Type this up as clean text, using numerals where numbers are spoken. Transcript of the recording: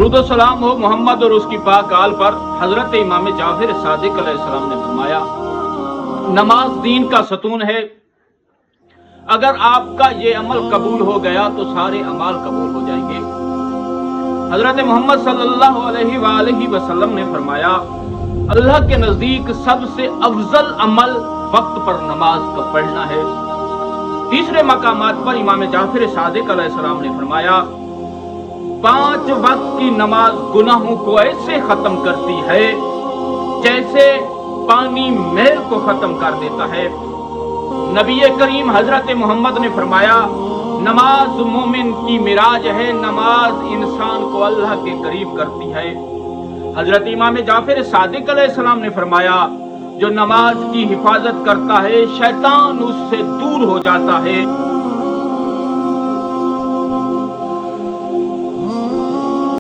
درود و سلام ہو محمد اور اس کی پاک آل پر۔ حضرت امام جعفر صادق علیہ السلام نے فرمایا، نماز دین کا ستون ہے، اگر آپ کا یہ عمل قبول ہو گیا تو سارے اعمال قبول ہو جائیں گے۔ حضرت محمد صلی اللہ علیہ وآلہ وسلم نے فرمایا، اللہ کے نزدیک سب سے افضل عمل وقت پر نماز کا پڑھنا ہے۔ تیسرے مقامات پر امام جعفر صادق علیہ السلام نے فرمایا، 5 وقت کی نماز گناہوں کو ایسے ختم کرتی ہے جیسے پانی میل کو ختم کر دیتا ہے۔ نبی کریم حضرت محمد نے فرمایا، نماز مومن کی معراج ہے، نماز انسان کو اللہ کے قریب کرتی ہے۔ حضرت امام جعفر صادق علیہ السلام نے فرمایا، جو نماز کی حفاظت کرتا ہے شیطان اس سے دور ہو جاتا ہے۔